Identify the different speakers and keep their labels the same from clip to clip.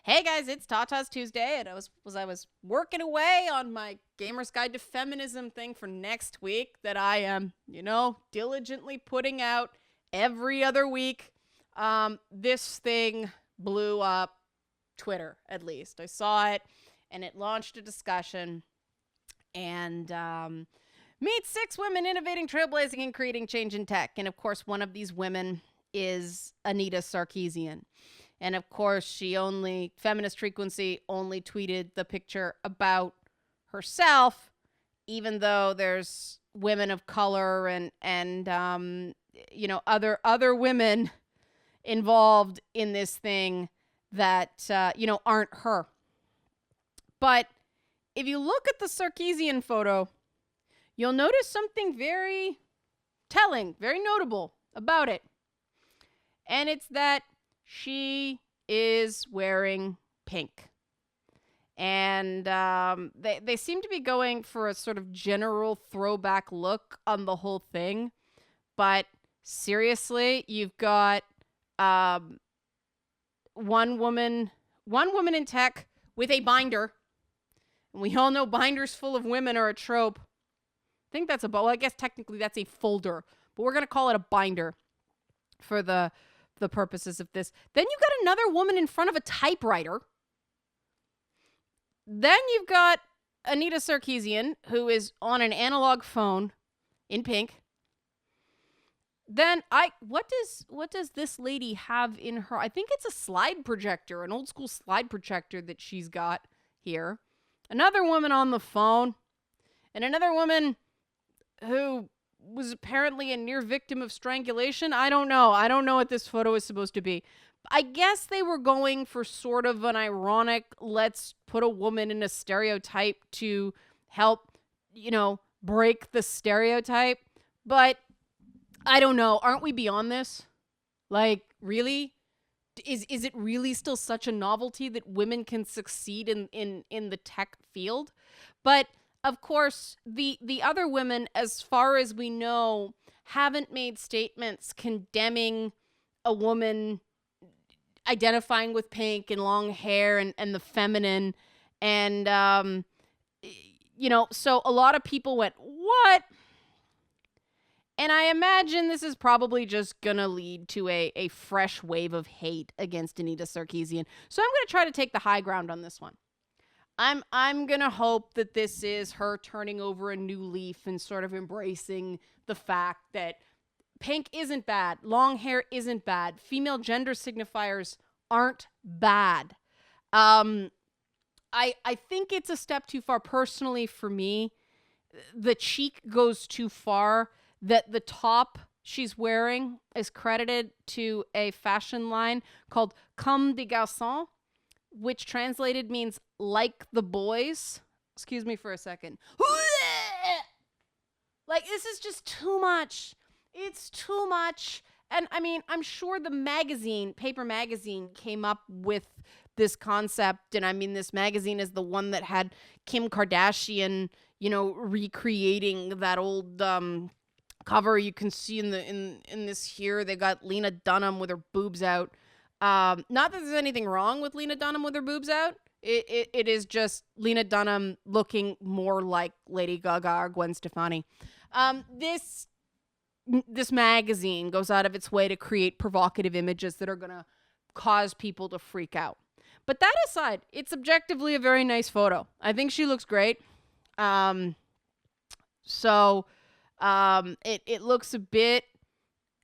Speaker 1: Hey guys, it's Tata's Tuesday, and I was working away on my Gamer's Guide to Feminism thing for next week that I am, diligently putting out every other week. This thing blew up Twitter, at least. I saw it, and it launched a discussion, and meet 6 women innovating, trailblazing, and creating change in tech. And of course, one of these women is Anita Sarkeesian. And of course, Feminist Frequency only tweeted the picture about herself, even though there's women of color and other women involved in this thing that, aren't her. But if you look at the Sarkeesian photo, you'll notice something very telling, very notable about it. And it's that she is wearing pink. And they seem to be going for a sort of general throwback look on the whole thing. But seriously, you've got one woman in tech with a binder. And we all know binders full of women are a trope. I think that's I guess technically that's a folder, but we're going to call it a binder for the purposes of this. Then you've got another woman in front of a typewriter. Then you've got Anita Sarkeesian, who is on an analog phone in pink. Then what does this lady have in her? I think it's a slide projector, an old school slide projector that she's got here. Another woman on the phone, and another woman who was apparently a near victim of strangulation. I don't know what this photo is supposed to be. I guess they were going for sort of an ironic, let's put a woman in a stereotype to help, break the stereotype. But I don't know. Aren't we beyond this? Like, really? Is it really still such a novelty that women can succeed in the tech field? But of course, the other women, as far as we know, haven't made statements condemning a woman identifying with pink and long hair and the feminine. And, so a lot of people went, what? And I imagine this is probably just going to lead to a fresh wave of hate against Anita Sarkeesian. So I'm going to try to take the high ground on this one. I'm going to hope that this is her turning over a new leaf and sort of embracing the fact that pink isn't bad. Long hair isn't bad. Female gender signifiers aren't bad. I think it's a step too far personally for me. The cheek goes too far. That the top she's wearing is credited to a fashion line called Comme des Garçons, which translated means like the boys. Excuse me for a second. Like, this is just too much. It's too much. And I mean, I'm sure the Paper Magazine came up with this concept. And I mean, this magazine is the one that had Kim Kardashian, recreating that old cover you can see in this here. They got Lena Dunham with her boobs out. Not that there's anything wrong with Lena Dunham with her boobs out. It is just Lena Dunham looking more like Lady Gaga or Gwen Stefani. This magazine goes out of its way to create provocative images that are going to cause people to freak out. But that aside, it's objectively a very nice photo. I think she looks great. It looks a bit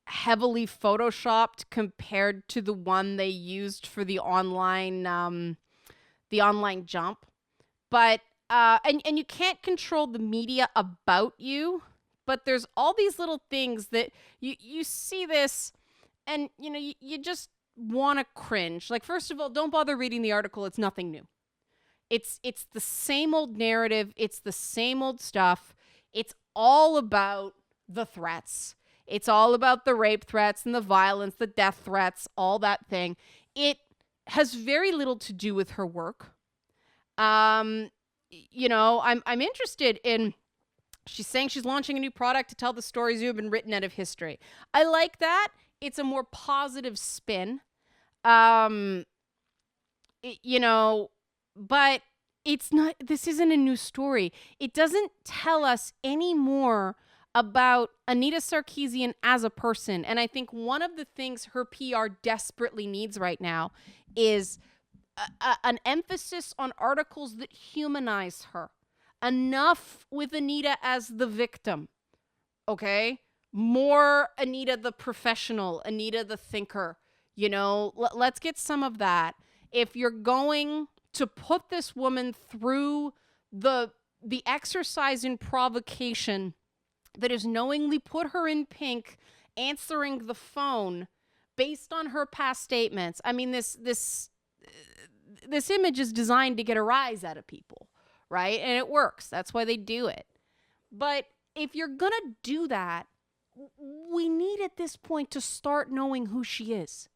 Speaker 1: heavily photoshopped compared to the one they used for the online jump. But and you can't control the media about you, but there's all these little things that you see this and you just want to cringe. Like, first of all, don't bother reading the article. It's nothing new. It's the same old narrative. It's the same old stuff. It's all about the threats. It's all about the rape threats and the violence, the death threats, all that thing. It has very little to do with her work. I'm interested in, she's saying she's launching a new product to tell the stories you have been written out of history. I like that. It's a more positive spin. you know, but it's not, this isn't a new story. It doesn't tell us any more about Anita Sarkeesian as a person. And I think one of the things her PR desperately needs right now is an emphasis on articles that humanize her. Enough with Anita as the victim, okay? More Anita the professional, Anita the thinker. Let's get some of that. If you're going to put this woman through the exercise in provocation that is knowingly put her in pink, answering the phone based on her past statements. I mean, this image is designed to get a rise out of people, right? And it works. That's why they do it. But if you're going to do that, we need at this point to start knowing who she is,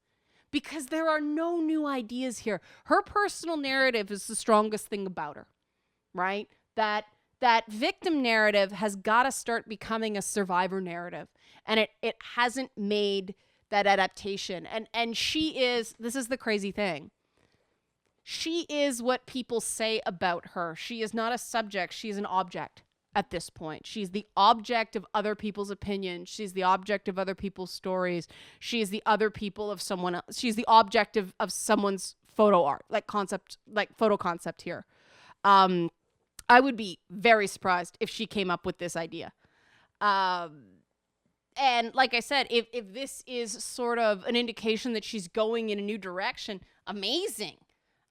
Speaker 1: because there are no new ideas here. Her personal narrative is the strongest thing about her, right? That victim narrative has got to start becoming a survivor narrative, and it hasn't made that adaptation. And she is, this is the crazy thing, she is what people say about her. She is not a subject, she is an object. At this point, she's the object of other people's opinions. She's the object of other people's stories. She is the other people of someone else. She's the object of someone's photo art, like photo concept here. I would be very surprised if she came up with this idea. And like I said, if this is sort of an indication that she's going in a new direction, amazing.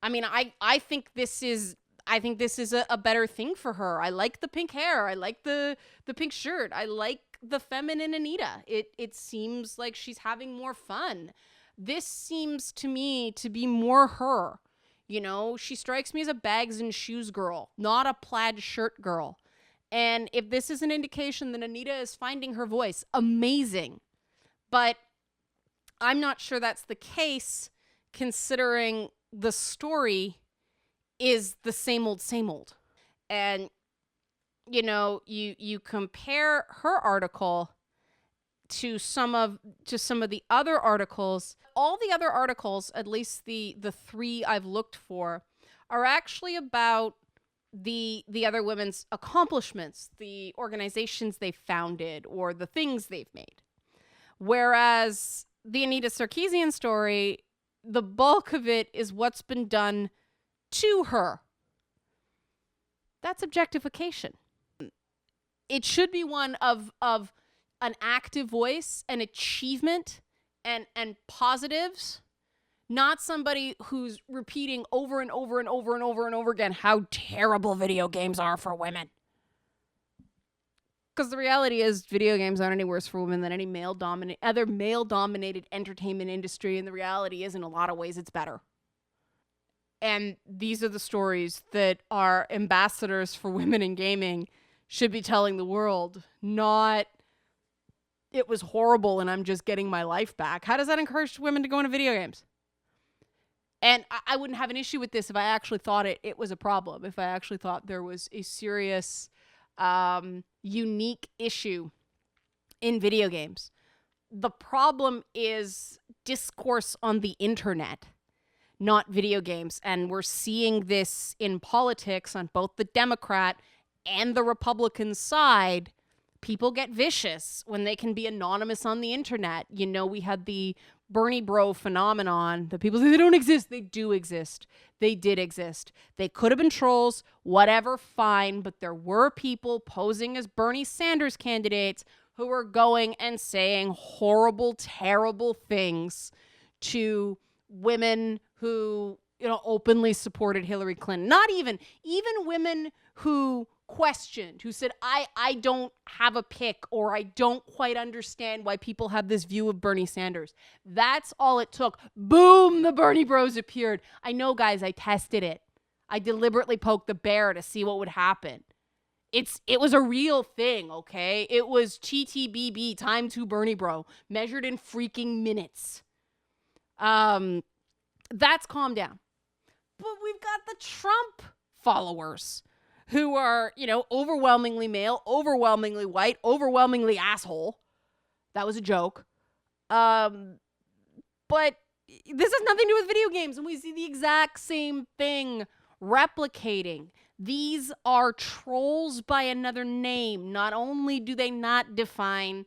Speaker 1: I mean, I think this is a better thing for her. I like the pink hair. I like the pink shirt. I like the feminine Anita. It seems like she's having more fun. This seems to me to be more her. She strikes me as a bags and shoes girl, not a plaid shirt girl. And if this is an indication that Anita is finding her voice, amazing. But I'm not sure that's the case, considering the story is the same old, same old. And, you compare her article to some of the other articles. All the other articles, at least the three I've looked for, are actually about the other women's accomplishments, the organizations they founded, or the things they've made. Whereas the Anita Sarkeesian story, the bulk of it is what's been done to her. That's objectification. It should be one of an active voice and achievement and positives, not somebody who's repeating over and over and over and over and over again how terrible video games are for women. Because the reality is, video games aren't any worse for women than any other male-dominated entertainment industry, and the reality is, in a lot of ways, it's better. And these are the stories that our ambassadors for women in gaming should be telling the world, not it was horrible and I'm just getting my life back. How does that encourage women to go into video games? And I wouldn't have an issue with this if I actually thought it was a problem, if I actually thought there was a serious, unique issue in video games. The problem is discourse on the internet, not video games. And we're seeing this in politics on both the Democrat and the Republican side. People get vicious when they can be anonymous on the internet. We had the Bernie bro phenomenon that people say they don't exist. They do exist. They did exist. They could have been trolls, whatever, fine. But there were people posing as Bernie Sanders candidates who were going and saying horrible, terrible things to women who, openly supported Hillary Clinton. Not even women who questioned, who said, I don't have a pick, or I don't quite understand why people have this view of Bernie Sanders. That's all it took. Boom, the Bernie bros appeared. I know, guys, I tested it. I deliberately poked the bear to see what would happen. It was a real thing, okay? It was TTBB, time to Bernie bro, measured in freaking minutes. That's calmed down. But we've got the Trump followers who are, overwhelmingly male, overwhelmingly white, overwhelmingly asshole. That was a joke. But This has nothing to do with video games, and we see the exact same thing replicating. These are trolls by another name. Not only do they not define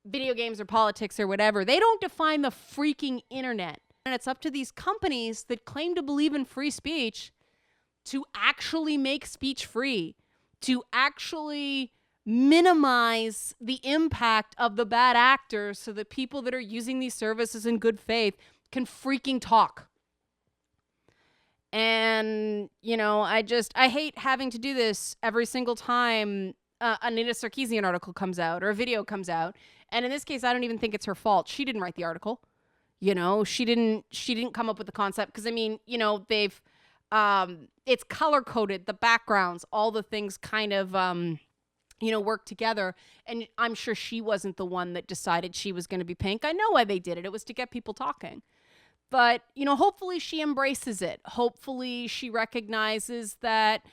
Speaker 1: video games or politics or whatever, they don't define the freaking internet. And it's up to these companies that claim to believe in free speech to actually make speech free, to actually minimize the impact of the bad actors so that people that are using these services in good faith can freaking talk. And, you know, I hate having to do this every single time Anita Sarkeesian article comes out or a video comes out. And in this case, I don't even think it's her fault. She didn't write the article. You know, she didn't come up with the concept because, I mean, you know, they've, it's color coded, the backgrounds, all the things kind of, you know, work together. And I'm sure she wasn't the one that decided she was going to be pink. I know why they did it. It was to get people talking. But, you know, hopefully she embraces it. Hopefully she recognizes that,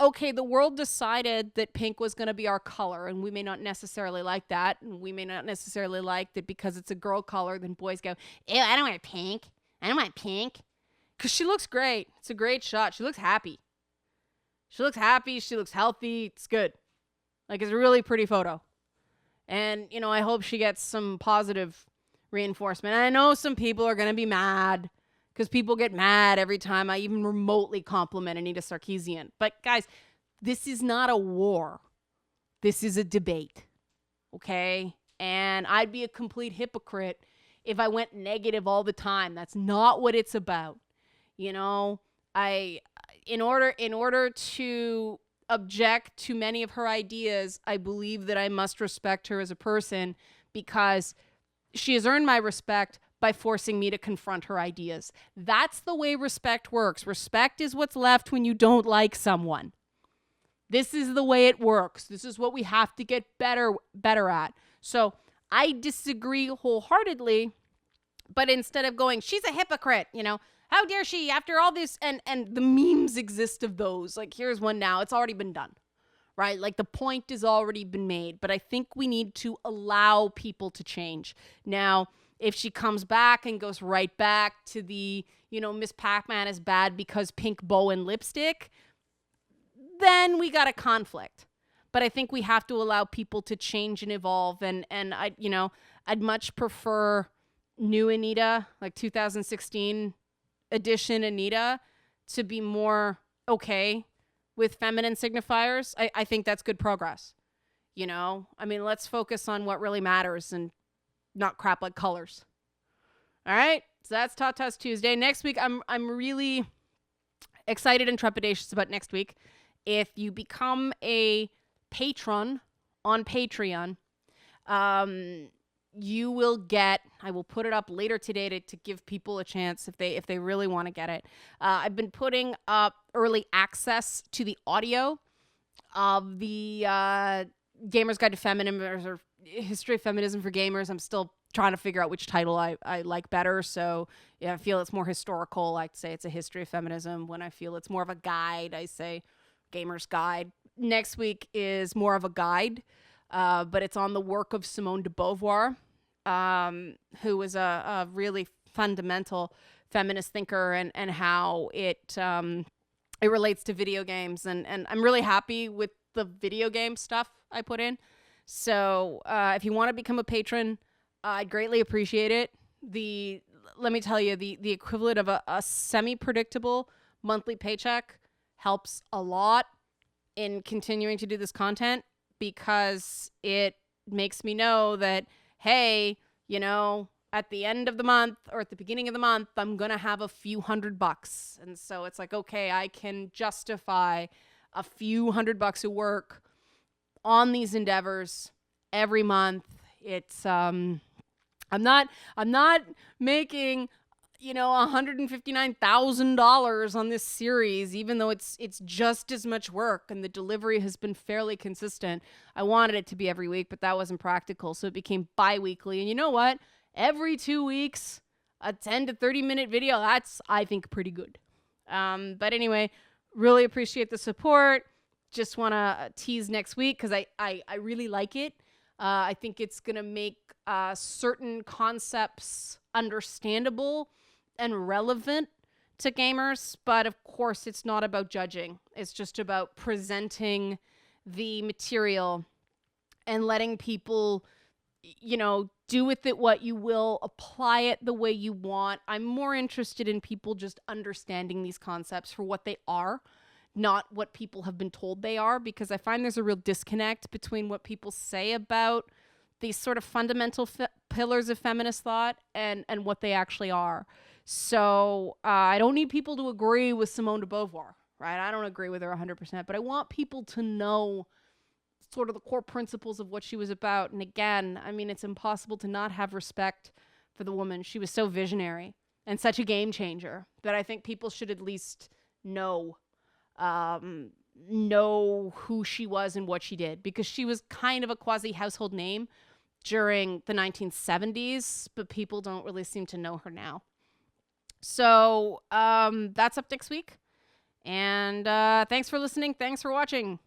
Speaker 1: okay, the world decided that pink was going to be our color, and we may not necessarily like that. And we may not necessarily like that because it's a girl color, then boys go, ew, I don't want pink. I don't want pink. Because she looks great. It's a great shot. She looks happy. She looks happy. She looks healthy. It's good. Like, it's a really pretty photo. And, you know, I hope she gets some positive reinforcement. And I know some people are going to be mad because people get mad every time I even remotely compliment Anita Sarkeesian. But guys, this is not a war. This is a debate. Okay? And I'd be a complete hypocrite if I went negative all the time. That's not what it's about. You know, in order to object to many of her ideas, I believe that I must respect her as a person because she has earned my respect by forcing me to confront her ideas. That's the way respect works. Respect is what's left when you don't like someone. This is the way it works. This is what we have to get better at. So I disagree wholeheartedly, but instead of going, she's a hypocrite, you know, how dare she after all this, and the memes exist of those. Like, here's one now. It's already been done, right? Like, the point has already been made, but I think we need to allow people to change. Now, if she comes back and goes right back to the, you know, Miss Pac-Man is bad because pink bow and lipstick, then we got a conflict. But I think we have to allow people to change and evolve. And I, you know, I'd much prefer new Anita, like 2016 edition Anita, to be more okay with feminine signifiers. I think that's good progress. You know, I mean, let's focus on what really matters and not crap like colors. All right. So that's Tata's Tuesday. Next week, I'm really excited and trepidatious about next week. If you become a patron on Patreon, you will get, I will put it up later today to give people a chance if they really want to get it. I've been putting up early access to the audio of the Gamer's Guide to Feminism, or History of Feminism for Gamers. I'm still trying to figure out which title I like better. So yeah, I feel it's more historical, I'd say it's a history of feminism. When I feel it's more of a guide, I say Gamer's Guide. Next week is more of a guide, but it's on the work of Simone de Beauvoir, who was a really fundamental feminist thinker, and how it relates to video games. And I'm really happy with the video game stuff I put in. So if you want to become a patron, I'd greatly appreciate it. Let me tell you, the equivalent of a semi-predictable monthly paycheck helps a lot in continuing to do this content, because it makes me know that, hey, you know, at the end of the month or at the beginning of the month, I'm going to have a few $100. And so it's like, okay, I can justify a few $100 of work on these endeavors every month. It's, I'm not making, you know, $159,000 on this series, even though it's just as much work and the delivery has been fairly consistent. I wanted it to be every week, but that wasn't practical. So it became bi-weekly. And you know what? Every 2 weeks, a 10 to 30 minute video, that's, I think, pretty good. But anyway, really appreciate the support. Just want to tease next week because I really like it. I think it's going to make certain concepts understandable and relevant to gamers. But of course, it's not about judging. It's just about presenting the material and letting people, do with it what you will, apply it the way you want. I'm more interested in people just understanding these concepts for what they are, not what people have been told they are, because I find there's a real disconnect between what people say about these sort of fundamental pillars of feminist thought and what they actually are. So I don't need people to agree with Simone de Beauvoir, right? I don't agree with her 100%, but I want people to know sort of the core principles of what she was about. And again, I mean, it's impossible to not have respect for the woman. She was so visionary and such a game changer that I think people should at least know who she was and what she did, because she was kind of a quasi household name during the 1970s, but people don't really seem to know her now. So that's up next week. And thanks for listening. Thanks for watching.